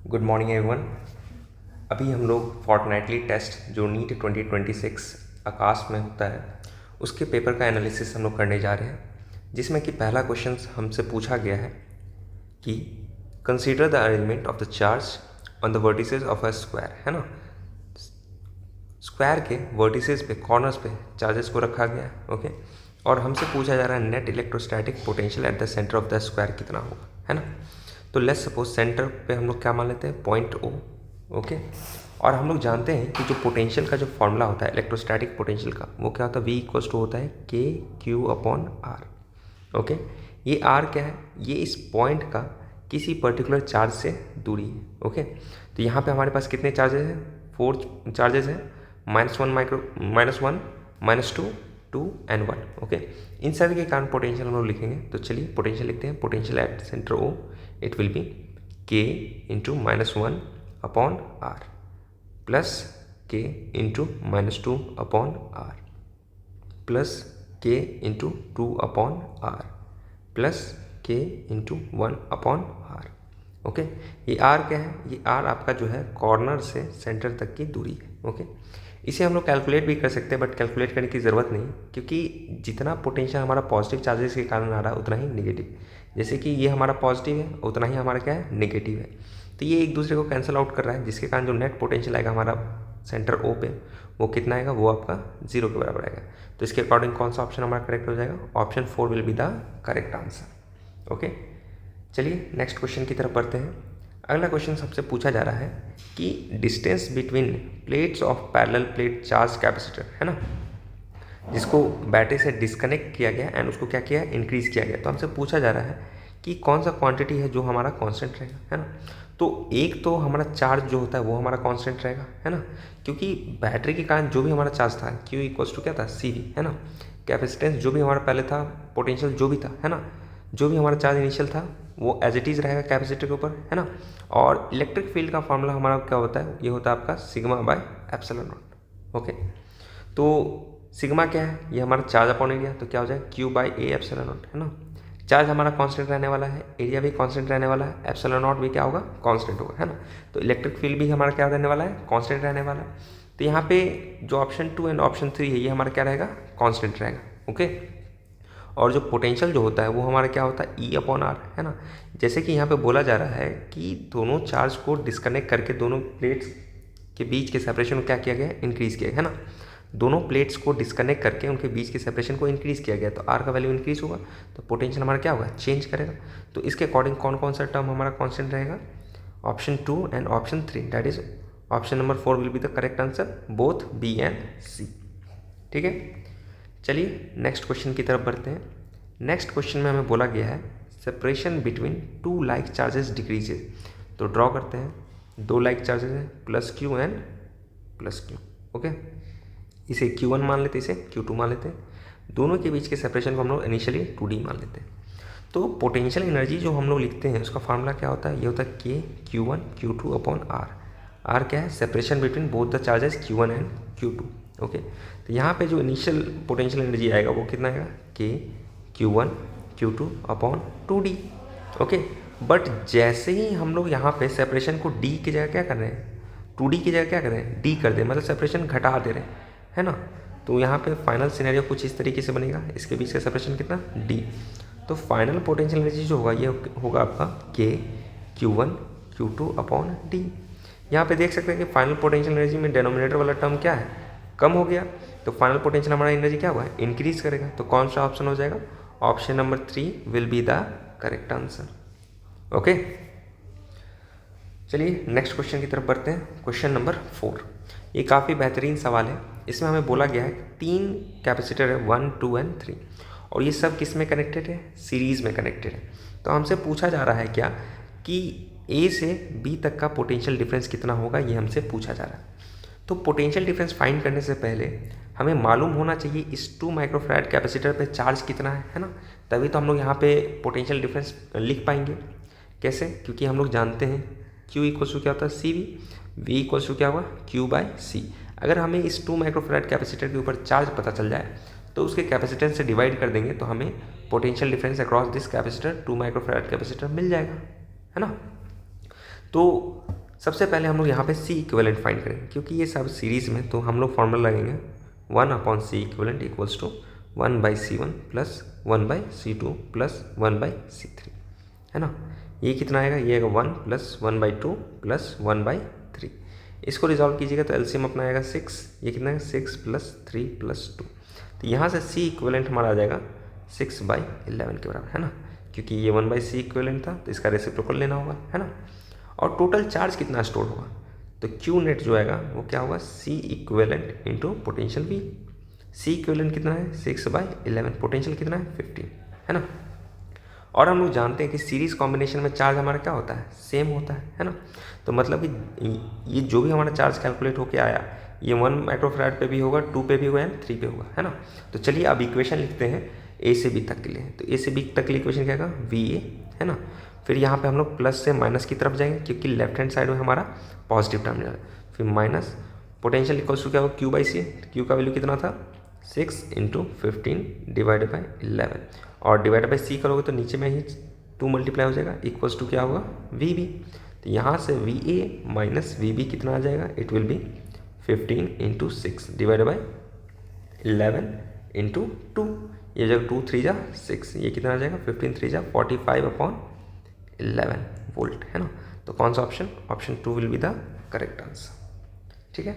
Good morning everyone. अभी हम लोग फोर्टनाइटली टेस्ट जो नीट 2026 आकाश में होता है उसके पेपर का एनालिसिस हम लोग करने जा रहे हैं, जिसमें कि पहला क्वेश्चन हमसे पूछा गया है कि consider the arrangement of the charge on the vertices of a square, है ना। स्क्वायर के वर्टिसेस पे, कॉर्नर्स पे चार्जेस को रखा गया है, ओके। और हमसे पूछा जा रहा है net electrostatic potential at the centre of the square कितना होगा, है ना। तो लेट्स सपोज सेंटर पे हम लोग क्या मान लेते हैं, पॉइंट ओ, ओके। और हम लोग जानते हैं कि जो पोटेंशियल का जो फॉर्मूला होता है इलेक्ट्रोस्टैटिक पोटेंशियल का, वो क्या होता है, वी इक्वल्स टू होता है के क्यू अपॉन आर, ओके। ये आर क्या है, ये इस पॉइंट का किसी पर्टिकुलर चार्ज से दूरी है, ओके। तो यहाँ पे हमारे पास कितने चार्जेस हैं, 4 चार्जेस हैं, -1, -2, 2 एंड 1, ओके। इन सभी के कारण पोटेंशियल हम लोग लिखेंगे। तो चलिए पोटेंशियल लिखते हैं। Potential at centre O, it will be K into -1 upon R plus K into -2 upon R plus K into 2 upon R plus K into 1 upon R, okay. ये आर क्या है, ये आर आपका जो है कॉर्नर से सेंटर तक की दूरी है, ओके। इसे हम लोग कैलकुलेट भी कर सकते हैं, बट कैलकुलेट करने की ज़रूरत नहीं, क्योंकि जितना पोटेंशियल हमारा पॉजिटिव चार्जेस के कारण आ रहा है उतना ही नेगेटिव, जैसे कि ये हमारा पॉजिटिव है उतना ही हमारा क्या है, नेगेटिव है। तो ये एक दूसरे को कैंसिल आउट कर रहा है, जिसके कारण जो नेट पोटेंशियल आएगा हमारा सेंटर ओ पे, वो कितना आएगा, वो आपका 0 के बराबर आएगा। तो इसके अकॉर्डिंग कौन सा ऑप्शन हमारा करेक्ट हो जाएगा, option 4 will be the correct answer, okay. चलिए नेक्स्ट क्वेश्चन की तरफ बढ़ते हैं। अगला क्वेश्चन सबसे पूछा जा रहा है कि distance between plates of parallel plate charge capacitor, है ना, जिसको बैटरी से डिस्कनेक्ट किया गया एंड उसको क्या किया, इंक्रीज किया गया। तो हमसे पूछा जा रहा है कि कौन सा क्वांटिटी है जो हमारा कांस्टेंट रहेगा, है ना। तो एक तो हमारा चार्ज जो होता है वो हमारा कांस्टेंट रहेगा, है ना, क्योंकि बैटरी के कारण जो भी हमारा चार्ज था Q इक्वल्स टू क्या था, CV, है ना। कैपेसिटेंस जो भी हमारा पहले था, पोटेंशियल जो भी था, है ना, जो भी हमारा चार्ज इनिशियल था वो एज इट इज़ रहेगा कैपेसिटर के ऊपर, है ना। और इलेक्ट्रिक फील्ड का फॉर्मूला हमारा क्या होता है, ये होता है आपका sigma by epsilon not, okay. तो सिग्मा क्या है, ये हमारा चार्ज अपॉन एरिया, तो क्या हो जाएगा Q by A epsilon not, है ना। चार्ज हमारा कांस्टेंट रहने वाला है, एरिया भी कांस्टेंट रहने वाला है, एप्सिलॉन नॉट भी क्या होगा, कांस्टेंट होगा, है ना। तो इलेक्ट्रिक फील्ड भी हमारा क्या रहने वाला है, कांस्टेंट रहने वाला है। तो यहाँ पे जो ऑप्शन 2 एंड ऑप्शन 3 है ये हमारा क्या रहेगा, कांस्टेंट रहेगा, ओके। और जो पोटेंशियल जो होता है वो हमारा क्या होता है, E अपॉन आर, है ना। जैसे कि यहाँ पे बोला जा रहा है कि दोनों चार्ज को डिस्कनेक्ट करके दोनों प्लेट्स के बीच के सेपरेशन को क्या किया गया है, इंक्रीज़ किया गया, है ना। दोनों प्लेट्स को डिस्कनेक्ट करके उनके बीच के सेपरेशन को इंक्रीज़ किया गया, तो आर का वैल्यू इंक्रीज होगा, तो पोटेंशियल हमारा क्या होगा, चेंज करेगा। तो इसके अकॉर्डिंग कौन कौन सा टर्म हमारा कॉन्स्टेंट रहेगा, option 2 and option 3, that is option number 4 will be the correct answer, both B and C, ठीक है। चलिए नेक्स्ट क्वेश्चन की तरफ बढ़ते हैं। नेक्स्ट क्वेश्चन में हमें बोला गया है separation between 2 like charges decreases. तो ड्रॉ करते हैं, 2 लाइक चार्जेस हैं, plus Q and plus Q, okay. इसे Q1 मान लेते हैं, इसे Q2 मान लेते हैं। दोनों के बीच के सेपरेशन को हम लोग इनिशियली 2D मान लेते हैं। तो पोटेंशियल एनर्जी जो हम लोग लिखते हैं उसका फार्मूला क्या होता है, ये होता है K Q1 Q2 upon R। R क्या है, separation between both the charges Q1 and Q2, okay. तो यहाँ पे जो इनिशियल पोटेंशियल एनर्जी आएगा वो कितना आएगा, K Q1 Q2 upon 2D, okay. But जैसे ही हम लोग यहाँ पे सेपरेशन को D की जगह क्या कर रहे हैं, 2D की जगह क्या कर रहे हैं, D कर दे, मतलब सेपरेशन घटा दे रहे हैं, है ना। तो यहाँ पे फाइनल सिनेरियो कुछ इस तरीके से बनेगा, इसके बीच का सेपरेशन कितना, D। तो फाइनल पोटेंशियल एनर्जी जो होगा ये होगा आपका K Q1 Q2 upon D। यहाँ पे देख सकते हैं कि फाइनल पोटेंशियल एनर्जी में डिनोमिनेटर वाला टर्म क्या है, कम हो गया, तो फाइनल पोटेंशियल हमारा एनर्जी क्या होगा, इंक्रीज करेगा। तो कौन सा ऑप्शन हो जाएगा, option number 3 will be the correct answer, okay. चलिए नेक्स्ट क्वेश्चन की तरफ बढ़ते हैं। क्वेश्चन नंबर 4, ये काफ़ी बेहतरीन सवाल है। इसमें हमें बोला गया है 3 कैपेसिटर है, 1 2 एंड 3, और ये सब किस में कनेक्टेड है, सीरीज़ में कनेक्टेड है। तो हमसे पूछा जा रहा है क्या कि A से B तक का पोटेंशियल डिफरेंस कितना होगा, ये हमसे पूछा जा रहा है। तो पोटेंशियल डिफरेंस फाइंड करने से पहले हमें मालूम होना चाहिए इस 2 माइक्रोफैराड कैपेसिटर पे चार्ज कितना है ना, तभी तो हम लोग यहाँ पे पोटेंशियल डिफरेंस लिख पाएंगे। कैसे, क्योंकि हम लोग जानते हैं Q इक्वल्स टू क्या होता है, CV, V इक्वल्स टू क्या होगा, Q बाई C। अगर हमें इस 2 माइक्रोफैराड कैपेसिटर के ऊपर चार्ज पता चल जाए तो उसके कैपेसिटेंस से डिवाइड कर देंगे तो हमें potential difference across this capacitor 2 microfarad capacitor मिल जाएगा, है ना। तो सबसे पहले हम लोग यहाँ पे सी इक्विवेलेंट फाइंड करेंगे, क्योंकि ये सब सीरीज़ में, तो हम लोग फॉर्मूला लगेंगे 1/C equivalent equals to 1/C1 plus 1/C2 plus 1/C3, है ना। ये कितना आएगा, ये आएगा 1 प्लस 1/2 प्लस 1/3। इसको रिजॉल्व कीजिएगा तो एलसीएम अपना आएगा 6, ये कितना है 6 प्लस 3 प्लस 2। तो यहाँ से सी इक्विवेलेंट हमारा आ जाएगा 6/11 के बराबर, है ना, क्योंकि ये 1/C इक्विवेलेंट था तो इसका रेसिप्रोकल लेना होगा, है ना। और टोटल चार्ज कितना स्टोर होगा, तो क्यू नेट जो आएगा वो क्या होगा, C equivalent into potential V. C equivalent कितना है 6/11, पोटेंशियल कितना है 15, है ना। और हम लोग जानते हैं कि सीरीज़ कॉम्बिनेशन में चार्ज हमारा क्या होता है, सेम होता है ना। तो मतलब कि ये जो भी हमारा चार्ज कैलकुलेट होके आया, ये 1 माइक्रोफैराड पे भी होगा, 2 पे भी होगा एंड 3 पे होगा, है ना। तो चलिए अब इक्वेशन लिखते हैं ए से बी तक के लिए। तो ए से बी तक के लिए इक्वेशन क्या होगा, वी ए, है ना। फिर यहाँ पे हम लोग प्लस से माइनस की तरफ जाएंगे, क्योंकि लेफ्ट हैंड साइड में हमारा पॉजिटिव टर्मिनल है। फिर माइनस पोटेंशियल इक्वल्स टू क्या होगा, Q/C। क्यू का वैल्यू कितना था 6 × 15 डिवाइडेड बाई 11, और डिवाइड बाई सी करोगे तो नीचे में ही 2 मल्टीप्लाई हो जाएगा, इक्वल्स टू क्या होगा वी बी। तो यहाँ से V A minus V B कितना आ जाएगा, it will be 15 × 6 divided by 11 × 2। ये जगह 2 3 जा 6, ये कितना आ जाएगा 15 3 जा 45/11 वोल्ट, है ना। तो कौन सा option, option 2 will be the correct answer, ठीक है।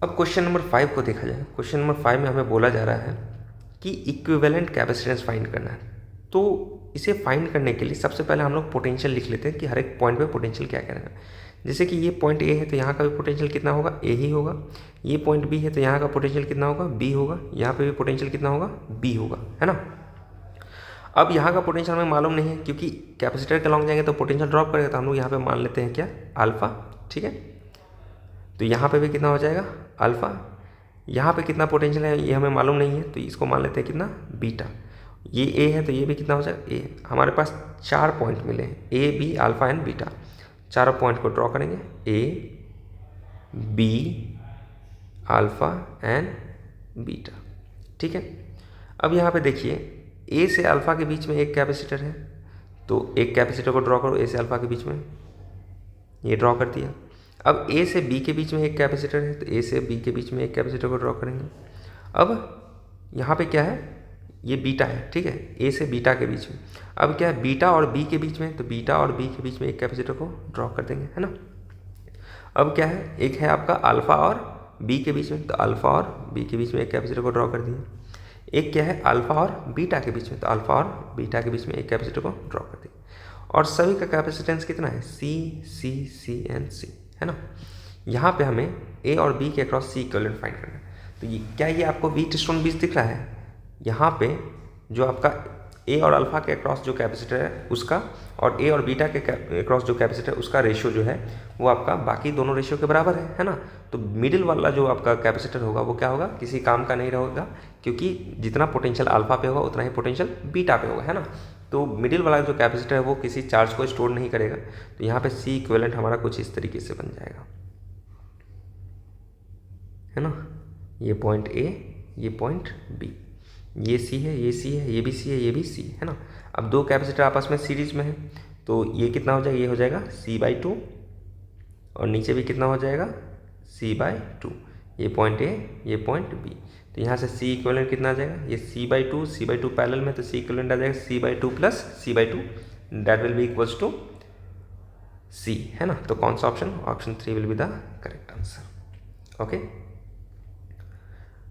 अब क्वेश्चन नंबर 5 को देखा जाए। क्वेश्चन नंबर 5 में हमें बोला जा रहा है कि इक्विवेलेंट कैपेसिटेंस फाइंड करना है। तो इसे फाइंड करने के लिए सबसे पहले हम लोग पोटेंशियल लिख लेते हैं कि हर एक पॉइंट पे पोटेंशियल क्या क्या रहेगा। जैसे कि ये पॉइंट ए है तो यहाँ का भी पोटेंशियल कितना होगा, ए ही होगा। ये पॉइंट बी है तो यहाँ का पोटेंशियल कितना होगा, बी होगा। यहाँ पे भी पोटेंशियल कितना होगा, बी होगा, है ना। अब यहाँ का पोटेंशियल हमें मालूम नहीं है, क्योंकि कैपेसिटर के लॉन्ग जाएंगे तो पोटेंशियल ड्रॉप करेगा, तो हम लोग यहाँ पे मान लेते हैं क्या, अल्फा, ठीक है। तो यहाँ पे भी कितना हो जाएगा, अल्फा। यहाँ पे कितना पोटेंशियल है ये हमें मालूम नहीं है, तो इसको मान लेते हैं कितना, बीटा। ये ए है तो ये भी कितना हो जाएगा, ए। हमारे पास 4 पॉइंट मिले हैं, A B alpha and beta. चारों पॉइंट को ड्रॉ करेंगे, A B alpha and beta, ठीक है। अब यहाँ पे देखिए ए से अल्फा के बीच में एक कैपेसिटर है, तो एक कैपेसिटर को ड्रॉ करो ए से अल्फा के बीच में, ये ड्रॉ कर दिया। अब ए से बी के बीच में एक कैपेसिटर है, तो ए से बी के बीच में एक कैपेसिटर को ड्रॉ करेंगे। अब यहाँ पे क्या है, ये बीटा है, ठीक है, ए से बीटा के बीच में। अब क्या है, बीटा और बी के बीच में, तो बीटा और बी के बीच में एक कैपेसिटर को ड्रॉ कर देंगे, है ना। अब क्या है, एक है आपका अल्फा और बी के बीच में, तो अल्फा और बी के बीच में एक कैपेसिटर को ड्रॉ कर दिया। एक क्या है, अल्फा और बीटा के बीच में, तो अल्फा और बीटा के बीच में एक कैपेसिटर को ड्रॉ कर दिया। और सभी का कैपेसिटेंस कितना है, सी सी सी एंड सी, है ना। यहाँ पे हमें ए और बी के अक्रॉस सी इक्विवेलेंट फाइंड करना है। तो ये क्या, ये आपको व्हीटस्टोन ब्रिज दिख रहा है, यहाँ पे जो आपका ए और अल्फा के अक्रॉस जो कैपेसिटर है उसका, और ए और बीटा के अक्रॉस जो कैपेसिटर है उसका रेशियो जो है वो आपका बाकी दोनों रेशियो के बराबर है ना। तो मिडिल वाला जो आपका कैपेसिटर होगा वो क्या होगा, किसी काम का नहीं रहेगा, क्योंकि जितना पोटेंशियल अल्फा पे होगा उतना ही पोटेंशियल बीटा पे होगा, है ना। तो मिडिल वाला जो कैपेसिटर है वो किसी चार्ज को स्टोर नहीं करेगा। तो यहाँ पे सी इक्विवेलेंट हमारा कुछ इस तरीके से बन जाएगा, है ना। ये पॉइंट ए, ये पॉइंट बी, ये सी है, ये सी है, ये भी सी है, ये भी सी है ना। अब दो कैपेसिटर आपस में सीरीज में है, तो ये कितना हो जाएगा, ये हो जाएगा C/2, और नीचे भी कितना हो जाएगा C/2। ये पॉइंट ए, ये पॉइंट बी। तो यहाँ से सी इक्विवेलेंट कितना आ जाएगा, ये C/2 पैरेलल में, तो सी इक्विवेलेंट आ जाएगा C/2 plus C/2, that will be equals to C, है ना। तो कौन सा option, option 3 will be the correct answer, okay.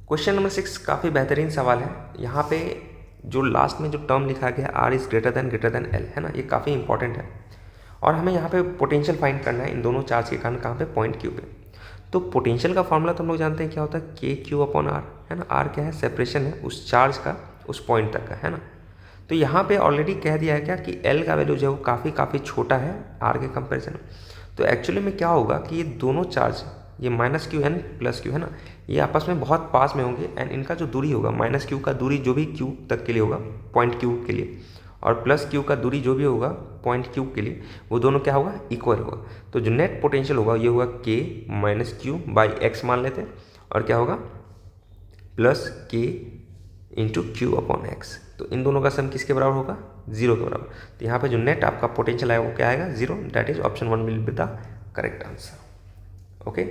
Question number 6 काफ़ी बेहतरीन सवाल है। यहाँ पे जो लास्ट में जो टर्म लिखा गया R is greater than L, है ना, ये काफ़ी इंपॉर्टेंट है। और हमें यहाँ पे पोटेंशियल फाइंड करना है इन दोनों चार्ज के कारण, कहाँ पे, पॉइंट Q पे। तो पोटेंशियल का फॉर्मूला तो हम लोग जानते हैं क्या होता है, KQ/R, है ना। R क्या है, सेपरेशन है उस चार्ज का उस पॉइंट तक का, है ना। तो यहाँ पे ऑलरेडी कह दिया है क्या कि L का वैल्यू जो है वो काफ़ी छोटा है R के कंपेरिजन में। तो एक्चुअली में क्या होगा कि ये दोनों चार्ज, ये -Q एंड +Q, है ना, ये आपस में बहुत पास में होंगे, एंड इनका जो दूरी होगा, -Q का दूरी जो भी Q तक के लिए होगा पॉइंट Q के लिए, और +Q का दूरी जो भी होगा पॉइंट Q के लिए, वो दोनों क्या होगा, इक्वल होगा। तो जो नेट पोटेंशियल होगा ये होगा K - Q/X मान लेते हैं, और क्या होगा +K × Q/X। तो इन दोनों का सम किसके बराबर होगा, जीरो के बराबर। तो यहाँ पे जो नेट आपका पोटेंशियल आएगा वो क्या आएगा, zero. That is option 1 will be the correct answer. Okay,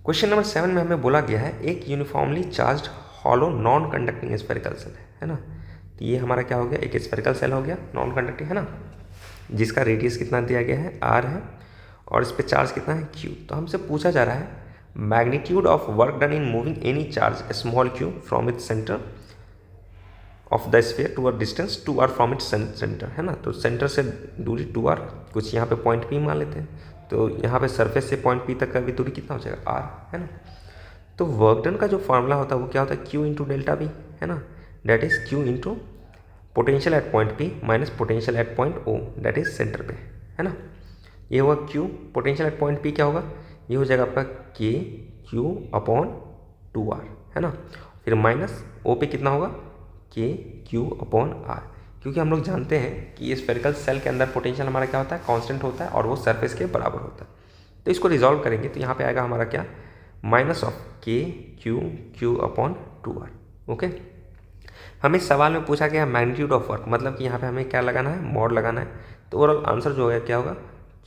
question number 7 में हमें बोला गया है एक uniformly charged hollow non conducting spherical shell है ना। तो ये हमारा क्या हो गया, एक स्फेरिकल सेल हो गया नॉन कंडक्टिंग है ना, जिसका रेडियस कितना दिया गया है, r है, और इस पे चार्ज कितना है, q। तो हमसे पूछा जा रहा है magnitude of work done in moving any charge small q from its centre of the sphere to a distance 2r from its centre है ना। तो सेंटर से दूरी 2r, कुछ यहाँ पे पॉइंट p मान लेते हैं। तो यहाँ पे सरफेस से पॉइंट p तक का भी दूरी कितना हो जाएगा, r है ना। तो वर्क डन का जो फॉर्मूला होता है वो क्या होता है, q इंटू डेल्टा v है ना। That is q into potential at point p minus potential at point o, that is centre पे है ना। ये हुआ q, potential at point p क्या होगा, ये हो जाएगा आपका k q अपॉन 2r है ना। फिर माइनस o पे कितना होगा, k q अपॉन r, क्योंकि हम लोग जानते हैं कि ये स्फेरिकल सेल के अंदर पोटेंशियल हमारा क्या होता है, कांस्टेंट होता है और वो सरफेस के बराबर होता है। तो इसको रिजॉल्व करेंगे तो यहाँ पे आएगा हमारा क्या, minus of k q upon 2r। Okay, हमें सवाल में पूछा गया मैग्नीट्यूड ऑफ वर्क, मतलब कि यहाँ पे हमें क्या लगाना है, मॉड लगाना है। तो ओवरऑल आंसर जो है क्या होगा,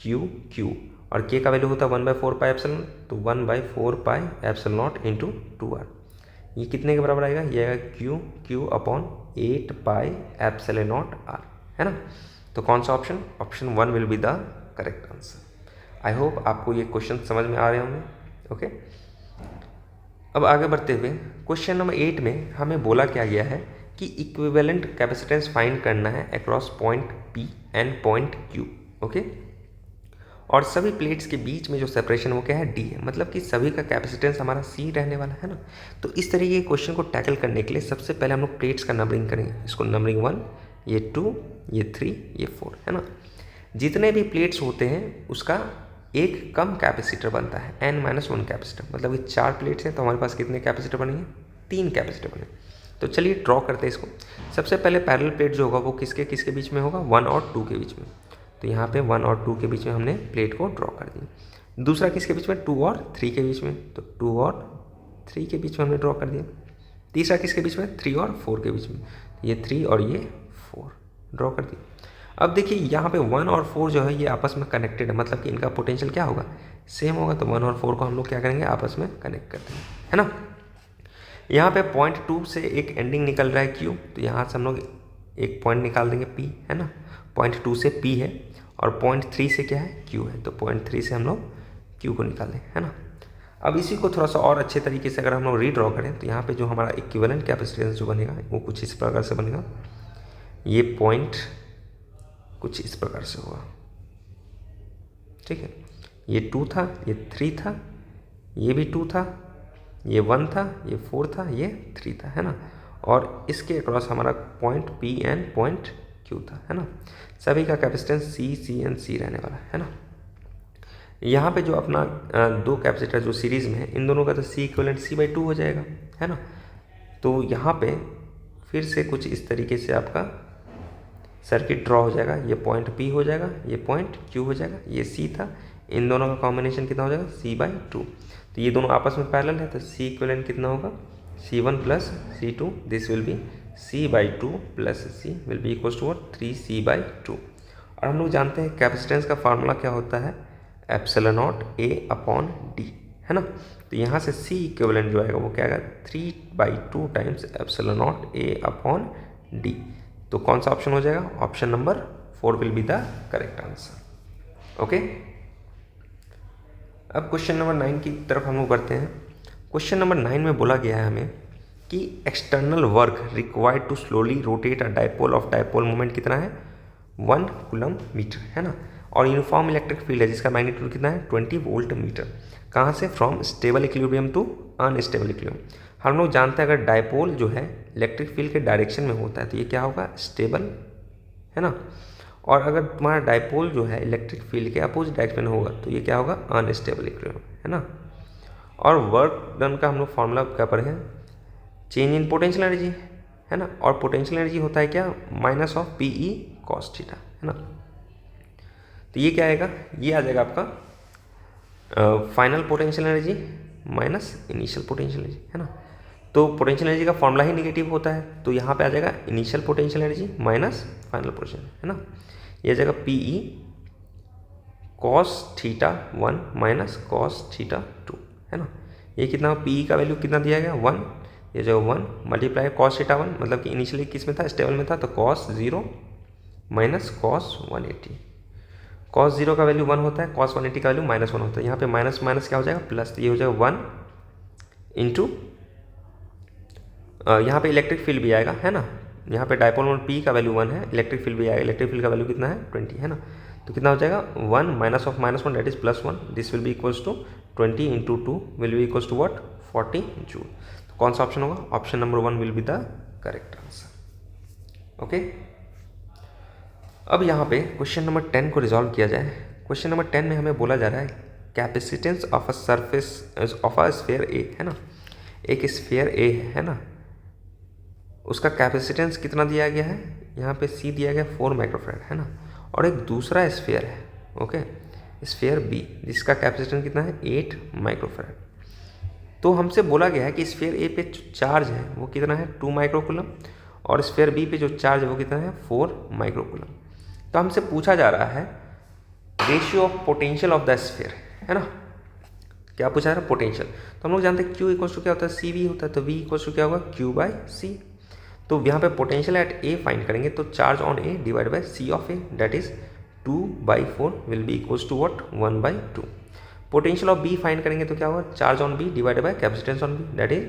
q और k का वैल्यू होता है 1/4 पाई एप्सिलॉन, तो 1/4 pi epsilon not into 2r। ये कितने के बराबर आएगा, ये आएगा q upon 8 pi epsilon not r है ना। तो कौन सा option, option 1 will be the correct answer. I hope आपको ये क्वेश्चन समझ में आ रहे होंगे। ओके, अब आगे बढ़ते हुए क्वेश्चन नंबर 8 में हमें बोला क्या गया है कि इक्विवेलेंट कैपेसिटेंस फाइंड करना है across point P and point Q। Okay, और सभी प्लेट्स के बीच में जो सेपरेशन वो क्या है, D है, मतलब कि सभी का कैपेसिटेंस हमारा C रहने वाला है ना। तो इस तरीके के क्वेश्चन को टैकल करने के लिए सबसे पहले हम लोग प्लेट्स का नंबरिंग करेंगे। इसको नंबरिंग 1, ये 2, ये 3, ये 4 है ना। जितने भी प्लेट्स होते हैं उसका एक कम कैपेसिटर बनता है, n-1 कैपेसिटर, मतलब कि 4 प्लेट्स हैं तो हमारे पास कितने कैपेसिटर बनेंगे, 3 कैपेसिटर बने। तो चलिए ड्रॉ करते हैं इसको। सबसे पहले पैरेलल प्लेट जो होगा वो किसके किसके बीच में होगा, 1 और 2 के बीच में। तो यहाँ पे 1 और 2 के बीच में हमने प्लेट को ड्रॉ कर दिया। दूसरा किसके बीच में, 2 और 3 के बीच में, तो 2 और 3 के बीच में हमने ड्रॉ कर दिया। तीसरा किसके बीच में, 3 और 4 के बीच में, ये 3 और ये 4 ड्रॉ कर दिया। अब देखिए यहाँ पे 1 और 4 जो है ये आपस में कनेक्टेड है, मतलब कि इनका पोटेंशियल क्या होगा, सेम होगा। तो 1 और 4 को हम लोग क्या करेंगे, आपस में कनेक्ट कर देंगे है ना। यहाँ पे पॉइंट 2 से एक एंडिंग निकल रहा है Q, तो यहाँ से हम लोग एक पॉइंट निकाल देंगे P है ना। पॉइंट 2 से P है और पॉइंट 3 से क्या है, Q है, तो पॉइंट 3 से हम लोग Q को निकालें है ना। अब इसी को थोड़ा सा और अच्छे तरीके से अगर हम लोग रीड्रॉ करें तो यहाँ पे जो हमारा इक्विवेलेंट कैपेसिटेंस जो बनेगा वो कुछ इस प्रकार से बनेगा। ये पॉइंट कुछ इस प्रकार से होगा, ठीक है। ये 2 था, ये 3 था, ये भी 2 था, ये 1 था, ये 4 था, ये 3 था है ना। और इसके अक्रॉस हमारा point P and point Q था है ना। सभी का कैपेसिटेंस C एंड C रहने वाला है ना। यहाँ पे जो अपना दो कैपेसिटर जो सीरीज़ में है, इन दोनों का तो C इक्वलेंट C/2 हो जाएगा है ना। तो यहाँ पे फिर से कुछ इस तरीके से आपका सर्किट ड्रॉ हो जाएगा। ये पॉइंट P हो जाएगा, ये पॉइंट Q हो जाएगा, ये C था, इन दोनों का कॉम्बिनेशन कितना हो जाएगा, C/2। तो ये दोनों आपस में पैरेलल है, तो C इक्वलेंट कितना होगा, C1 plus C2, this will be C/2 plus C will be equals to 3C/2। और हम लोग जानते हैं कैपेसिटेंस का फार्मूला क्या होता है, epsilon not A upon D है ना। तो यहाँ से C इक्वलेंट जो आएगा वो क्या आएगा, 3/2 times epsilon not A upon D। तो कौन सा ऑप्शन हो जाएगा, option number 4 will be the correct answer. Okay, अब क्वेश्चन नंबर 9 की तरफ हम लोग बढ़ते हैं। क्वेश्चन नंबर 9 में बोला गया है हमें कि external work required to slowly rotate a dipole of dipole moment कितना है, 1 कूलम मीटर है ना। और यूनिफॉर्म इलेक्ट्रिक फील्ड है जिसका मैग्नीट्यूड कितना है, 20 वोल्ट मीटर। कहाँ से, from stable equilibrium to unstable equilibrium. हम लोग जानते हैं अगर डायपोल जो है इलेक्ट्रिक फील्ड के डायरेक्शन में होता है तो ये क्या होगा, स्टेबल है ना। और अगर तुम्हारा डायपोल जो है इलेक्ट्रिक फील्ड के अपोजिट डायरेक्शन में होगा तो ये क्या होगा, अनस्टेबल इक्विलिब्रियम है ना। और वर्क डन का हम लोग फॉर्मूला क्या पढ़े हैं, चेंज इन पोटेंशियल एनर्जी है ना। और पोटेंशियल एनर्जी होता है क्या, minus of PE cos theta है ना। तो ये क्या आएगा, ये आ जाएगा आपका final potential energy minus initial potential energy है ना। तो पोटेंशियल एनर्जी का फॉर्मूला ही निगेटिव होता है, तो यहाँ पे आ जाएगा initial potential energy minus final potential, है ना। ये आ जाएगा P E cos theta 1 minus cos theta 2, है ना। ये कितना पी ई का वैल्यू कितना दिया गया 1, ये जो 1 मल्टीप्लाई कॉस थीटा 1, मतलब कि इनिशियली किस में था, स्टेबल में था, तो कॉस 0 माइनस कॉस 180। कॉस 0 का वैल्यू 1 होता है, कॉस 180 का वैल्यू -1 होता है। यहाँ पे माइनस माइनस क्या हो जाएगा प्लस, तो ये हो जाएगा 1 इंटू यहाँ पे इलेक्ट्रिक फील्ड भी आएगा, है ना। यहाँ पे डायपोल मोमेंट पी का वैल्यू 1 है, इलेक्ट्रिक फील्ड भी आएगा, इलेक्ट्रिक फील्ड का वैल्यू कितना है 20, है ना। तो कितना हो जाएगा 1 minus of -1 that is +1, this will be equals to 20 into 2 will be equals to what 40 joule. तो कौन सा ऑप्शन होगा, option number 1 will be the correct answer. Okay, अब यहाँ पे क्वेश्चन नंबर 10 को रिजॉल्व किया जाए। क्वेश्चन नंबर 10 में हमें बोला जा रहा है capacitance of a surface of a sphere ए, है ना। एक स्फीयर ए है ना, उसका कैपेसिटेंस कितना दिया गया है, यहाँ पे सी दिया गया 4 माइक्रोफैराड, है ना। और एक दूसरा स्फीयर है, ओके, स्फीयर बी, जिसका कैपेसिटेंस कितना है 8 माइक्रोफैराड। तो हमसे बोला गया है कि स्फीयर ए पे जो चार्ज है वो कितना है 2 माइक्रोकूलम, और स्फीयर बी पे जो चार्ज है वो कितना है 4 माइक्रोकूलम। तो हमसे पूछा जा रहा है ratio of potential of the sphere, है ना। क्या पूछा जा रहा है पोटेंशियल, तो हम लोग जानते हैं Q इक्वल्स टू क्या होता है सी वी होता है, तो V इक्वल्स टू क्या होगा Q/C। तो यहाँ पे पोटेंशियल एट ए फाइंड करेंगे, तो charge on A divide by C of A that is 2/4 will be equals to what 1/2। Potential of B find करेंगे तो क्या होगा charge on B divide by capacitance on B that is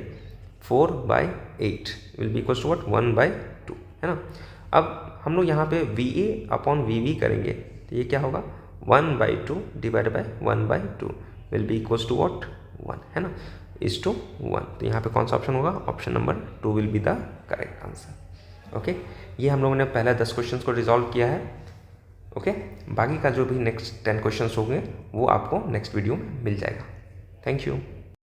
4/8 will be equals to what 1/2, है ना। अब हम लोग यहाँ पे VA/VB करेंगे, तो ये क्या होगा 1/2 divide by 1/2 will be equals to what 1, है ना, इज टू 1। तो यहाँ पे कौन सा ऑप्शन होगा, option number 2 will be the correct answer. Okay, ये हम लोगों ने पहले 10 क्वेश्चंस को रिजॉल्व किया है। ओके, बाकी का जो भी नेक्स्ट 10 क्वेश्चंस होंगे वो आपको नेक्स्ट वीडियो में मिल जाएगा। Thank you.